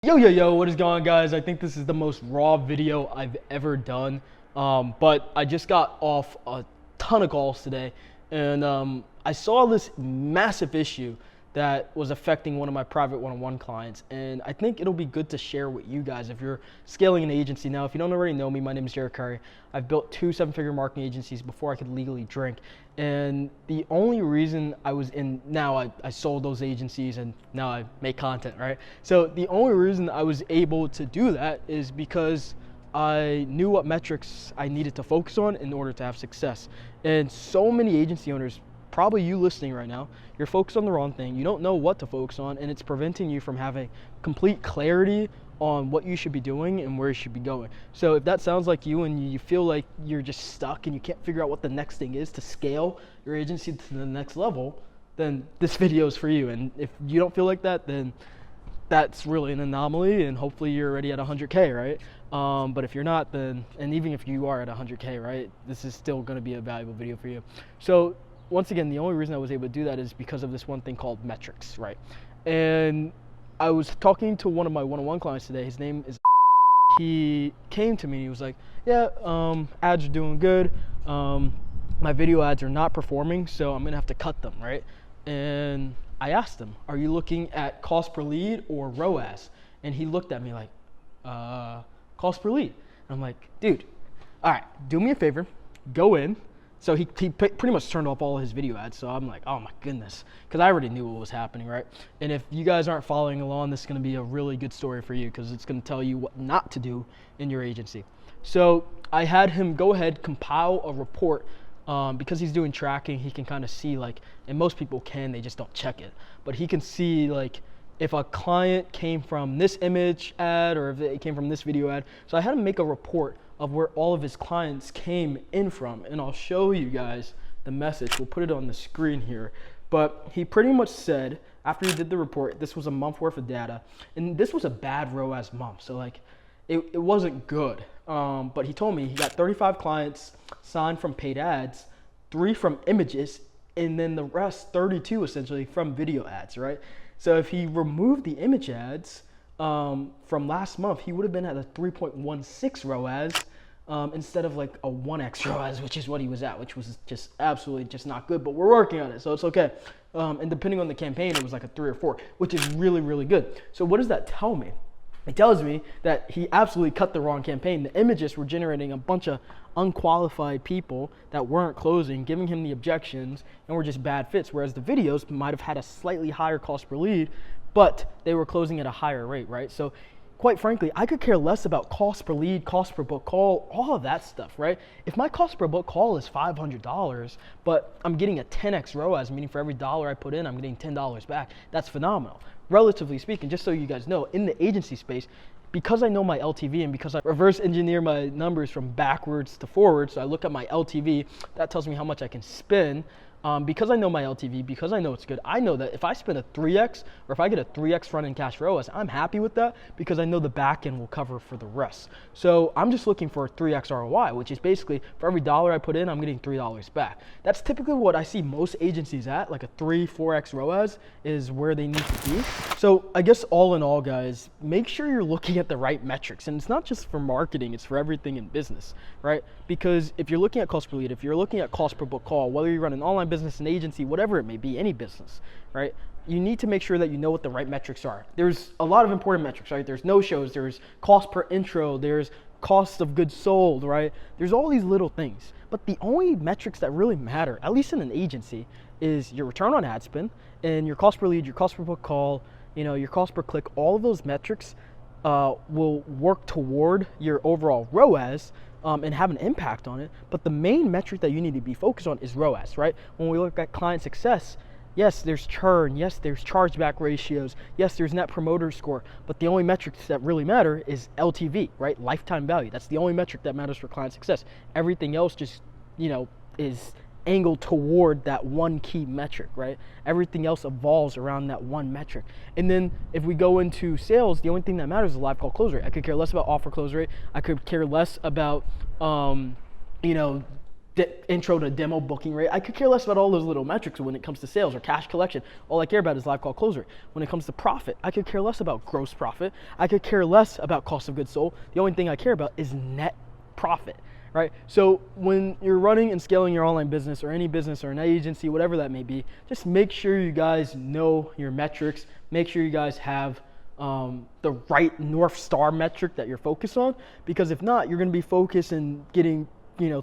Yo, what is going on, guys? I think this is the most raw video I've ever done. But I just got off a ton of calls today, and I saw this massive issue that was affecting one of my private one-on-one clients, and I think it'll be good to share with you guys if you're scaling an agency. Now, if you don't already know me, my name is Jared Curry. I've built 2 7-figure marketing agencies before I could legally drink, and the only reason I was in, now I sold those agencies and now I make content, right? So the only reason I was able to do that is because I knew what metrics I needed to focus on in order to have success. And so many agency owners, probably you listening right now, you're focused on the wrong thing. You don't know what to focus on, and it's preventing you from having complete clarity on what you should be doing and where you should be going. So if that sounds like you and you feel like you're just stuck and you can't figure out what the next thing is to scale your agency to the next level, then this video is for you. And if you don't feel like that, then that's really an anomaly, and hopefully you're already at 100K, right? But if you're not, then, and even if you are at 100K, right, this is still gonna be a valuable video for you. So once again, the only reason I was able to do that is because of this one thing called metrics, right? And I was talking to one of my one-on-one clients today. His name is, he came to me and he was like, yeah, ads are doing good. My video ads are not performing, so I'm gonna have to cut them, right? And I asked him, are you looking at cost per lead or ROAS? And he looked at me like, cost per lead. And I'm like, dude, all right, do me a favor, go in. So he pretty much turned off all of his video ads. So I'm like, oh my goodness, because I already knew what was happening, right? And if you guys aren't following along, this is going to be a really good story for you, because it's going to tell you what not to do in your agency. So I had him go ahead, compile a report, because he's doing tracking. He can kind of see, like, and most people can, they just don't check it, but he can see, like, if a client came from this image ad or if it came from this video ad. So I had him make a report of where all of his clients came in from, and I'll show you guys the message. We'll put it on the screen here. But he pretty much said, after he did the report, this was a month worth of data, and this was a bad ROAS month, so like it wasn't good. But he told me he got 35 clients signed from paid ads, 3 from images, and then the rest, 32 essentially, from video ads, right? So if he removed the image ads from last month, he would have been at a 3.16 ROAS instead of like a 1x ROAS, which is what he was at, which was just absolutely just not good, but we're working on it, so it's okay. And depending on the campaign, it was like a 3 or 4, which is really, really good. So what does that tell me? It tells me that he absolutely cut the wrong campaign. The images were generating a bunch of unqualified people that weren't closing, giving him the objections, and were just bad fits, whereas the videos might have had a slightly higher cost per lead, but they were closing at a higher rate, right? So quite frankly, I could care less about cost per lead, cost per book call, all of that stuff, right? If my cost per book call is $500, but I'm getting a 10x ROAS, meaning for every dollar I put in, I'm getting $10 back, that's phenomenal. Relatively speaking, just so you guys know, in the agency space, because I know my LTV and because I reverse engineer my numbers from backwards to forwards, so I look at my LTV, that tells me how much I can spend. Because I know my LTV, because I know it's good, I know that if I spend a 3x or if I get a 3x front-end cash ROAS, I'm happy with that because I know the back end will cover for the rest. So I'm just looking for a 3x ROI, which is basically for every dollar I put in, I'm getting $3 back. That's typically what I see most agencies at, like a 3-4x ROAS is where they need to be. So I guess all in all, guys, make sure you're looking at the right metrics. And it's not just for marketing, it's for everything in business, right? Because if you're looking at cost per lead, if you're looking at cost per book call, whether you run an online business, an agency, whatever it may be, any business, right? You need to make sure that you know what the right metrics are. There's a lot of important metrics, right? There's no-shows, there's cost per intro, there's cost of goods sold, right? There's all these little things. But the only metrics that really matter, at least in an agency, is your return on ad spend and your cost per lead, your cost per book call, you know, your cost per click. All of those metrics will work toward your overall ROAS and have an impact on it. But the main metric that you need to be focused on is ROAS, right? When we look at client success, yes, there's churn, yes, there's chargeback ratios, yes, there's net promoter score, but the only metrics that really matter is LTV, right? Lifetime value. That's the only metric that matters for client success. Everything else just, you know, is angled toward that one key metric, right? Everything else evolves around that one metric. And then if we go into sales, the only thing that matters is live call close rate. I could care less about offer close rate. I could care less about, you know, intro to demo booking rate. I could care less about all those little metrics when it comes to sales or cash collection. All I care about is live call close rate. When it comes to profit, I could care less about gross profit. I could care less about cost of goods sold. The only thing I care about is net profit, right? So when you're running and scaling your online business or any business or an agency, whatever that may be, just make sure you guys know your metrics. Make sure you guys have the right North Star metric that you're focused on, because if not, you're going to be focused and getting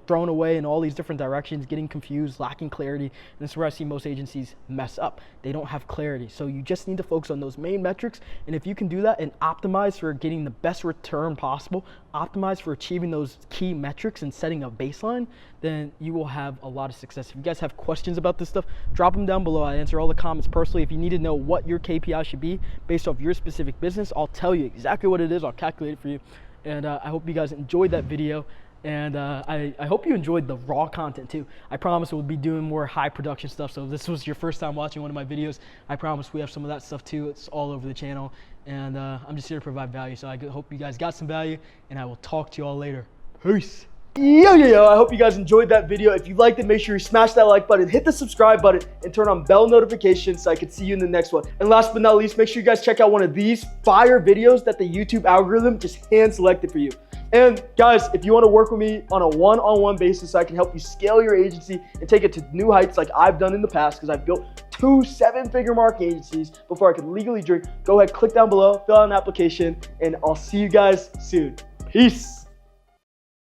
thrown away in all these different directions, getting confused, lacking clarity. And this is where I see most agencies mess up. They don't have clarity. So you just need to focus on those main metrics. And if you can do that and optimize for getting the best return possible, optimize for achieving those key metrics and setting a baseline, then you will have a lot of success. If you guys have questions about this stuff, drop them down below. I answer all the comments personally. If you need to know what your KPI should be based off your specific business, I'll tell you exactly what it is. I'll calculate it for you. And I hope you guys enjoyed that video. And I hope you enjoyed the raw content too. I promise we'll be doing more high production stuff. So if this was your first time watching one of my videos, I promise we have some of that stuff too. It's all over the channel. And I'm just here to provide value. So I hope you guys got some value, and I will talk to you all later. Peace. Yo, I hope you guys enjoyed that video. If you liked it, make sure you smash that like button, hit the subscribe button, and turn on bell notifications so I can see you in the next one. And last but not least, make sure you guys check out one of these fire videos that the YouTube algorithm just hand selected for you. And guys, if you want to work with me on a one-on-one basis so I can help you scale your agency and take it to new heights like I've done in the past, because I've built 2 7-figure marketing agencies before I could legally drink, go ahead, click down below, fill out an application, and I'll see you guys soon. Peace.